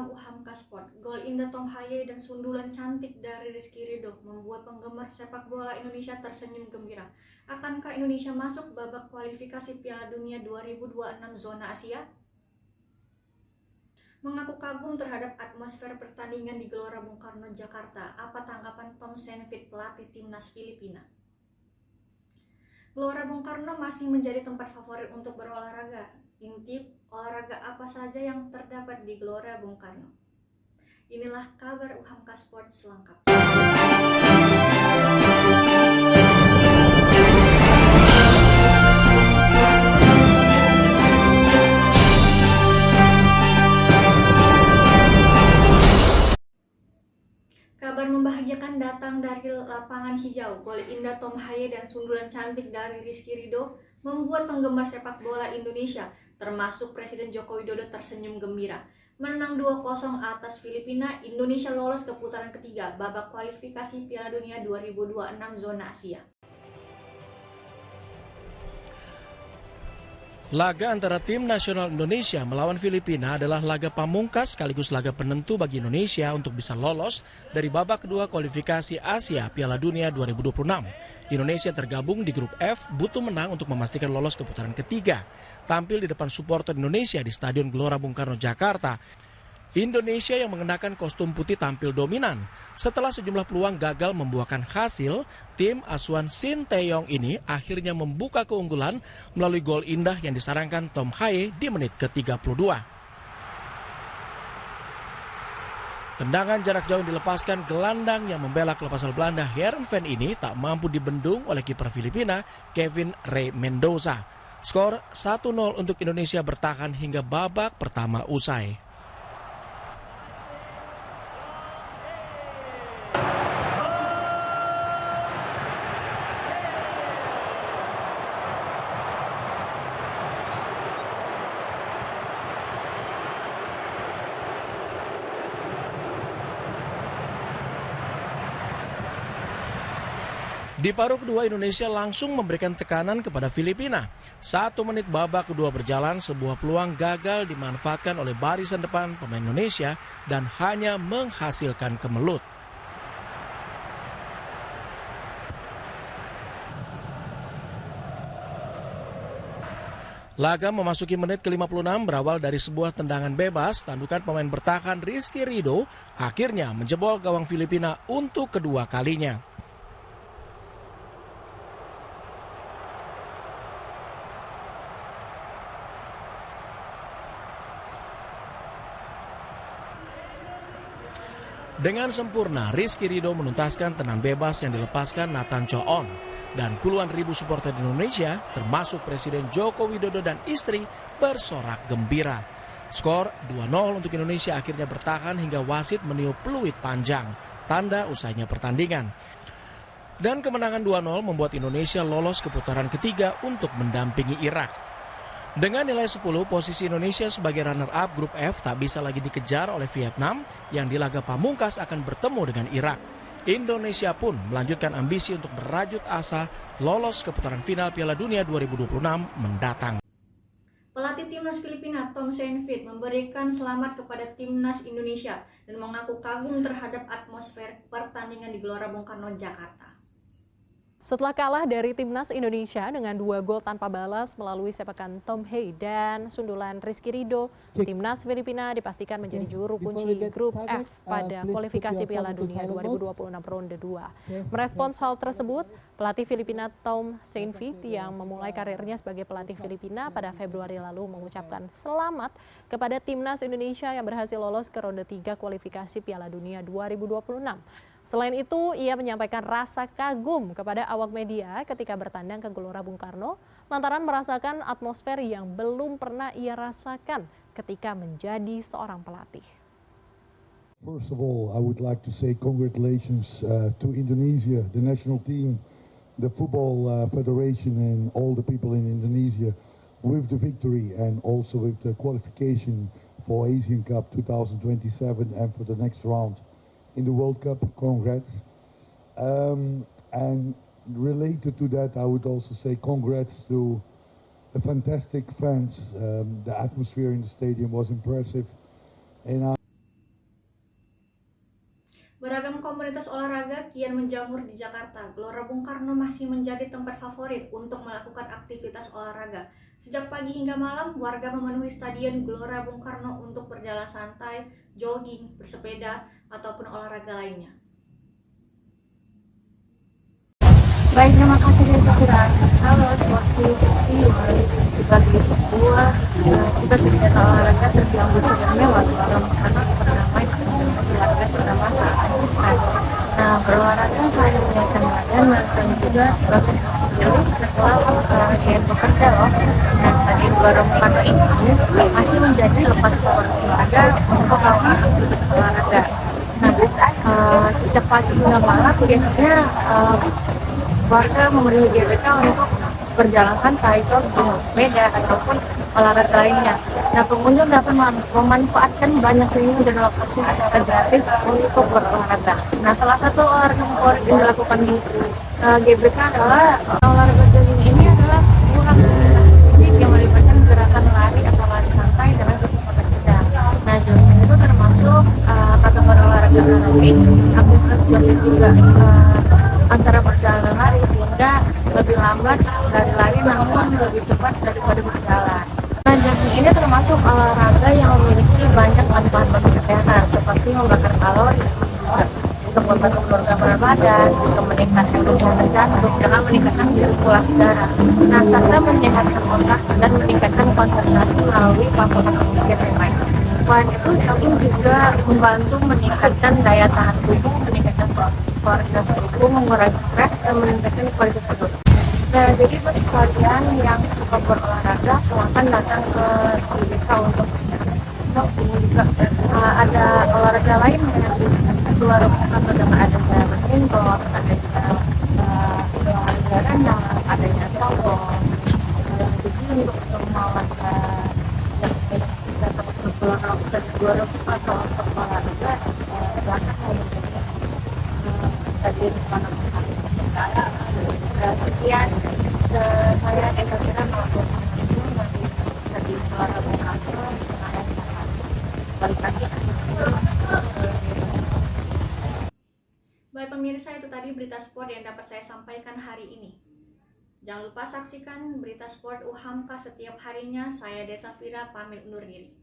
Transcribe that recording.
Kabang Uhamka Sport, gol indah Tom Haye dan sundulan cantik dari Rizky Ridho membuat penggemar sepak bola Indonesia tersenyum gembira. Akankah Indonesia masuk babak kualifikasi Piala Dunia 2026 zona Asia? Mengaku kagum terhadap atmosfer pertandingan di Gelora Bung Karno, Jakarta. Apa tanggapan Tom Saintfiet, pelatih timnas Filipina? Gelora Bung Karno masih menjadi tempat favorit untuk berolahraga. Intip, olahraga apa saja yang terdapat di Gelora Bung Karno? Inilah kabar Uhamka Sport selengkapnya. Kabar membahagiakan datang dari lapangan hijau. Gol indah Tom Haye dan sundulan cantik dari Rizky Ridho membuat penggemar sepak bola Indonesia, termasuk Presiden Joko Widodo, tersenyum gembira. Menang 2-0 atas Filipina, Indonesia lolos ke putaran ketiga babak kualifikasi Piala Dunia 2026 zona Asia. Laga antara tim nasional Indonesia melawan Filipina adalah laga pamungkas sekaligus laga penentu bagi Indonesia untuk bisa lolos dari babak kedua kualifikasi Asia Piala Dunia 2026. Indonesia tergabung di grup F, butuh menang untuk memastikan lolos ke putaran ketiga. Tampil di depan supporter Indonesia di Stadion Gelora Bung Karno, Jakarta, Indonesia yang mengenakan kostum putih tampil dominan. Setelah sejumlah peluang gagal membuahkan hasil, tim asuhan Shin Tae-yong ini akhirnya membuka keunggulan melalui gol indah yang disarankan Tom Haye di menit ke-32. Tendangan jarak jauh yang dilepaskan gelandang yang membela klub asal Belanda Heerenveen ini tak mampu dibendung oleh kiper Filipina Kevin Ray Mendoza. Skor 1-0 untuk Indonesia bertahan hingga babak pertama usai. Di paruh kedua, Indonesia langsung memberikan tekanan kepada Filipina. 1 menit babak kedua berjalan, sebuah peluang gagal dimanfaatkan oleh barisan depan pemain Indonesia dan hanya menghasilkan kemelut. Laga memasuki menit ke-56 berawal dari sebuah tendangan bebas. Tandukan pemain bertahan Rizky Ridho akhirnya menjebol gawang Filipina untuk kedua kalinya. Dengan sempurna, Rizky Ridho menuntaskan tendangan bebas yang dilepaskan Nathan Choon. Dan puluhan ribu supporter Indonesia, termasuk Presiden Joko Widodo dan istri, bersorak gembira. Skor 2-0 untuk Indonesia akhirnya bertahan hingga wasit meniup peluit panjang, tanda usainya pertandingan. Dan kemenangan 2-0 membuat Indonesia lolos ke putaran ketiga untuk mendampingi Irak. Dengan nilai 10, posisi Indonesia sebagai runner-up grup F tak bisa lagi dikejar oleh Vietnam yang di laga pamungkas akan bertemu dengan Irak. Indonesia pun melanjutkan ambisi untuk berajut asa lolos ke putaran final Piala Dunia 2026 mendatang. Pelatih timnas Filipina Tom Saintfiet memberikan selamat kepada timnas Indonesia dan mengaku kagum terhadap atmosfer pertandingan di Gelora Bung Karno, Jakarta. Setelah kalah dari timnas Indonesia dengan 2 gol tanpa balas melalui sepakan Tom Haye dan sundulan Rizky Ridho, timnas Filipina dipastikan menjadi juru kunci grup F pada kualifikasi Piala Dunia 2026 ronde 2. Merespons hal tersebut, pelatih Filipina Tom Saintfiet yang memulai karirnya sebagai pelatih Filipina pada Februari lalu mengucapkan selamat kepada timnas Indonesia yang berhasil lolos ke ronde 3 kualifikasi Piala Dunia 2026. Selain itu, ia menyampaikan rasa kagum kepada awak media ketika bertandang ke Gelora Bung Karno lantaran merasakan atmosfer yang belum pernah ia rasakan ketika menjadi seorang pelatih. First of all, I would like to say congratulations to Indonesia, the national team, the football federation and all the people in Indonesia with the victory and also with the qualification for Asian Cup 2027 and for the next round in the World Cup. Congrats. And related to that, I would also say congrats to the fantastic fans. The atmosphere in the stadium was impressive. And Beragam komunitas olahraga kian menjamur di Jakarta. Gelora Bung Karno masih menjadi tempat favorit untuk melakukan aktivitas olahraga. Sejak pagi hingga malam, warga memenuhi Stadion Gelora Bung Karno untuk berjalan santai, jogging, bersepeda, ataupun olahraga lainnya. Baik, terima kasih sudah. Halo, seperti sebagai sebuah cita-cita olahraga terbilang besar dan mewah karena berdamai olahraga pertama saat aktivitas. Nah, berolahraga selain menyehatkan badan dan juga sebagai aktivitas setelah olahraga yang bekerja loh. Nah, tadi Gelora ini masih menjadi lepas olahraga untuk melakukan aktivitas olahraga. Nah, sejak pagi hingga malam biasanya warga memenuhi GBK untuk berjalan santai, jogging, sepeda, ataupun olahraga lainnya. Nah, pengunjung dapat memanfaatkan banyak venue dan lokasi acara gratis untuk berolahraga. Nah, salah satu olahraga favorit yang dilakukan di GBK adalah olahraga jogging. Ini adalah sebuah aktivitas fisik yang melibatkan gerakan lari atau lari santai dengan kecepatan sedang. Nah, jogging itu termasuk kategori olahraga aerobik. Aktivitas jogging juga antara perjalanan lari sehingga lebih lambat dari lari namun lebih cepat daripada berjalan. Nah, jogging ini termasuk olahraga yang memiliki banyak manfaat bagi kesehatan seperti membakar kalori, untuk membantu menurunkan berat badan, untuk meningkatkan kesehatan jantung, dengan meningkatkan sirkulasi darah. Nah, serta menyehatkan otak dan meningkatkan konsentrasi melalui paparan oksigen yang baik. Selain itu, jogging juga membantu meningkatkan daya tahan tubuh, meningkatkan koordinasi tubuh, mengurangi stres, dan meningkatkan kualitas tidur. Nah, jadi bagi kalian yang suka berolahraga, silahkan datang ke GBK untuk jogging. Juga ada olahraga lain yang di luar Karno, dengan adanya badminton, ada juga olahraga renang, adanya softball. Jadi untuk semua warga yang datang ke Gelora Bung Karno atau olahraga, silahkan mengunjungi Stadion Gelora Bung Karno. Sekian saya Eka Kira melaporkan langsung dari Stadion Gelora Bung Karno, Senayan, Jakarta. Balik lagi. Baik pemirsa, itu tadi berita sport yang dapat saya sampaikan hari ini. Jangan lupa saksikan berita sport UHAMKA setiap harinya. Saya Desa Fira pamit undur diri.